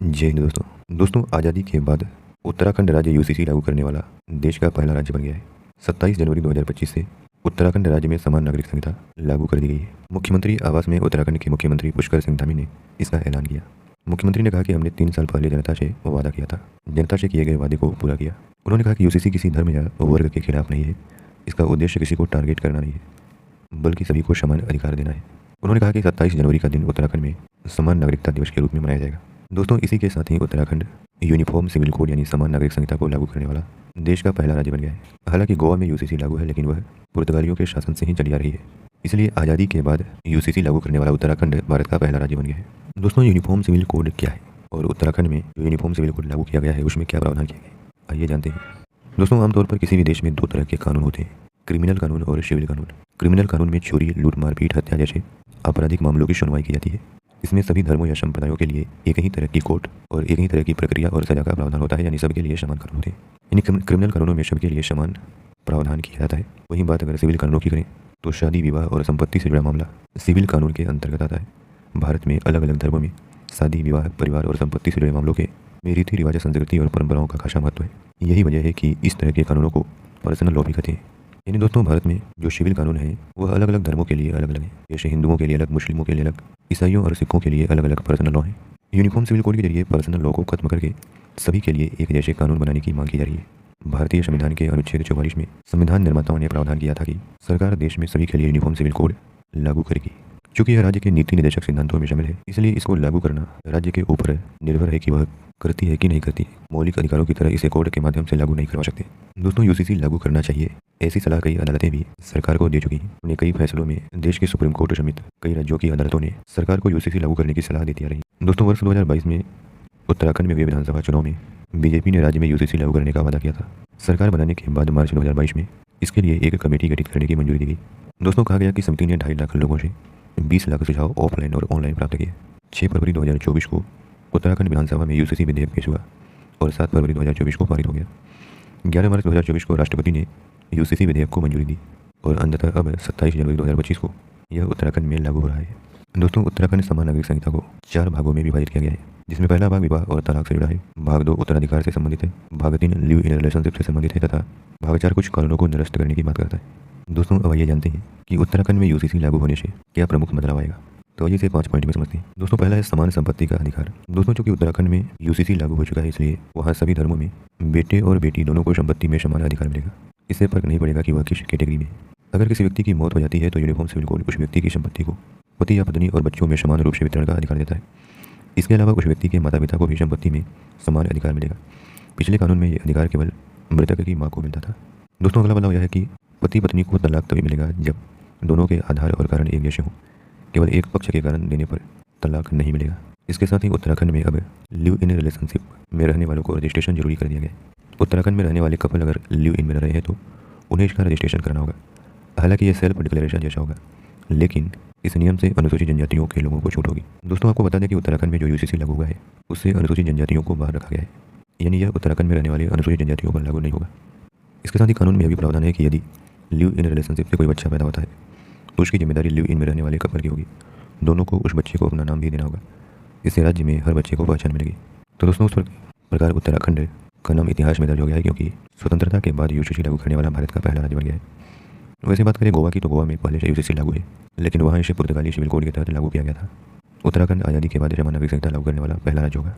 जय हिंद दोस्तों आज़ादी के बाद उत्तराखंड राज्य यूसीसी लागू करने वाला देश का पहला राज्य बन गया है। 27 जनवरी 2025 से उत्तराखंड राज्य में समान नागरिक संहिता लागू कर दी गई है। मुख्यमंत्री आवास में उत्तराखंड के मुख्यमंत्री पुष्कर सिंह धामी ने इसका ऐलान किया। मुख्यमंत्री ने कहा कि हमने 3 साल पहले जनता से वादा किया था, जनता से किए गए वादे को पूरा किया। उन्होंने कहा कि यूसीसी किसी धर्म या वर्ग के खिलाफ नहीं है, इसका उद्देश्य किसी को टारगेट करना नहीं है, बल्कि सभी को समान अधिकार देना है। उन्होंने कहा कि 27 जनवरी का दिन उत्तराखंड में समान नागरिकता दिवस के रूप में मनाया जाएगा। दोस्तों, इसी के साथ ही उत्तराखंड यूनिफॉर्म सिविल कोड यानी समान नागरिक संहिता को लागू करने वाला देश का पहला राज्य बन गया है। हालांकि गोवा में यूसीसी लागू है, लेकिन वह पुर्तगालियों के शासन से ही चली आ रही है, इसलिए आज़ादी के बाद यूसीसी लागू करने वाला उत्तराखंड भारत का पहला राज्य बन गया है। दोस्तों, यूनिफॉर्म सिविल कोड क्या है और उत्तराखंड में जो यूनिफॉर्म सिविल कोड लागू किया गया है उसमें क्या प्रावधान किया गया है, आइए जानते हैं। दोस्तों, आमतौर पर किसी भी देश में 2 तरह के कानून होते हैं, क्रिमिनल कानून और सिविल कानून। क्रिमिनल कानून में चोरी, लूट, मारपीट, हत्या जैसे आपराधिक मामलों की सुनवाई की जाती है। इसमें सभी धर्मों या संप्रदायों के लिए एक ही तरह की कोर्ट और एक ही तरह की प्रक्रिया और सजा का प्रावधान होता है, यानी सबके लिए समान कानून होते हैं। यानी क्रिमिनल कानूनों में सबके लिए समान प्रावधान किया जाता है। वहीं बात अगर सिविल कानूनों की करें तो शादी, विवाह और संपत्ति से जुड़ा मामला सिविल कानून के अंतर्गत आता है। भारत में अलग अलग धर्मों में शादी, विवाह, परिवार और संपत्ति से जुड़े मामलों के रीति रिवाज, संस्कृति और परंपराओं का खासा महत्व है। यही वजह है कि इस तरह के कानूनों को पर्सनल लॉ भी कहते हैं। यानी दोस्तों, भारत में जो सिविल कानून है वह अलग अलग धर्मों के लिए अलग अलग है। जैसे हिंदुओं के लिए अलग, मुस्लिमों के लिए अलग, ईसाइयों और सिखों के लिए अलग अलग पर्सनल लॉ है। यूनिफॉर्म सिविल कोड के जरिए पर्सनल लॉ को खत्म करके सभी के लिए एक जैसे कानून बनाने की मांग की जा रही है। भारतीय संविधान के अनुच्छेद 44 में संविधान निर्माताओं ने प्रावधान किया था कि सरकार देश में सभी के लिए यूनिफॉर्म सिविल कोड लागू करेगी। चूंकि यह राज्य के नीति निर्देशक सिद्धांतों में शामिल है, इसलिए इसको लागू करना राज्य के ऊपर निर्भर है कि वह करती है कि नहीं करती। मौलिक अधिकारों की तरह इसे कोर्ट के माध्यम से लागू नहीं करवा सकते। दोस्तों, यूसीसी लागू करना चाहिए, ऐसी सलाह कई अदालतें भी सरकार को दे चुकी हैं। उन्हें कई फैसलों में देश के सुप्रीम कोर्ट समेत कई राज्यों की अदालतों ने सरकार को यूसीसी लागू करने की सलाह देती आ रही। दोस्तों, वर्ष 2022 में उत्तराखंड में हुए विधानसभा चुनाव में बीजेपी ने राज्य में यूसीसी लागू करने का वादा किया था। सरकार बनाने के बाद मार्च 2022 में इसके लिए एक कमेटी गठित करने की मंजूरी दी गई। दोस्तों, कहा गया कि समिति ने 2.5 लाख लोगों से 20 लाख सुझाव ऑफलाइन और ऑनलाइन प्राप्त किए। 6 फरवरी 2024 को उत्तराखंड विधानसभा में यूसीसी विधेयक पेश हुआ और 7 फरवरी 2024 को पारित हो गया। 11 मार्च 2024 को राष्ट्रपति ने यूसीसी विधेयक को मंजूरी दी और अंततः अब 27 जनवरी 2025 को यह उत्तराखंड में लागू हो रहा है। दोस्तों, उत्तराखंड समान नागरिक संहिता को 4 भागों में विभाजित किया गया है, जिसमें पहला भाग विवाह और तलाक से जुड़ा है, भाग 2 उत्तराधिकार से संबंधित है, भाग 3 लिव इन रिलेशनशिप से संबंधित है तथा भाग 4 कुछ कानूनों को निरस्त करने की बात करता है। दोस्तों, अब आइए जानते हैं कि उत्तराखंड में यूसीसी लागू होने से क्या प्रमुख बदलाव आएगा। तो आइए इसे 5 पॉइंट में समझते हैं। दोस्तों, पहला है समान संपत्ति का अधिकार। दोस्तों, चूंकि उत्तराखंड में यूसीसी लागू हो चुका है, इसलिए वहाँ सभी धर्मों में बेटे और बेटी दोनों को संपत्ति में समान अधिकार मिलेगा। इससे फर्क नहीं पड़ेगा कि वह किस कैटेगरी में है। अगर किसी व्यक्ति की मौत हो जाती है तो यूनिफॉर्म सिविल कोड उस व्यक्ति की संपत्ति को पति या पत्नी और बच्चों में समान रूप से वितरण का अधिकार देता है। इसके अलावा उस व्यक्ति के माता पिता को भी संपत्ति में समान अधिकार मिलेगा। पिछले कानून में यह अधिकार केवल मृतक की माँ को मिलता था। दोस्तों, अगला बदलाव यह है कि पति पत्नी को तलाक तभी मिलेगा जब दोनों के आधार और कारण एक जैसे हों। केवल एक पक्ष के कारण देने पर तलाक नहीं मिलेगा। इसके साथ ही उत्तराखंड में अब लिव इन रिलेशनशिप में रहने वालों को रजिस्ट्रेशन जरूरी कर दिया गया है। उत्तराखंड में रहने वाले कपल अगर लिव इन में रह रहे हैं तो उन्हें इसका रजिस्ट्रेशन करना होगा। हालांकि यह सेल्फ डिक्लेरेशन जैसा होगा, लेकिन इस नियम से अनुसूचित जनजातियों के लोगों को छूट होगी। दोस्तों, आपको बता दें कि उत्तराखंड में जो यूसीसी लागू हुआ है उससे अनुसूचित जनजातियों को बाहर रखा गया है, यानी यह उत्तराखंड में रहने वाले अनुसूचित जनजातियों पर लागू नहीं होगा। इसके साथ ही कानून में यह भी प्रावधान है कि यदि लिव इन रिलेशनशिप से कोई बच्चा पैदा होता है तो उसकी जिम्मेदारी लिव इन में रहने वाले कपल की होगी। दोनों को उस बच्चे को अपना नाम भी देना होगा। इससे राज्य में हर बच्चे को पहचान मिलेगी। तो दोस्तों, उस प्रकार उत्तराखंड का नाम इतिहास में दर्ज हो गया है, क्योंकि स्वतंत्रता के बाद यूसीसी लागू करने वाला भारत का पहला राज्य बन गया है। वैसे बात करें गोवा की, तो गोवा में पहले से यूसीसी लागू है, लेकिन वहाँ इसे पुर्तगाली सिविल कोड के तहत लागू किया गया था। उत्तराखंड आज़ादी के बाद समान नागरिक संहिता लागू करने वाला पहला राज्य होगा।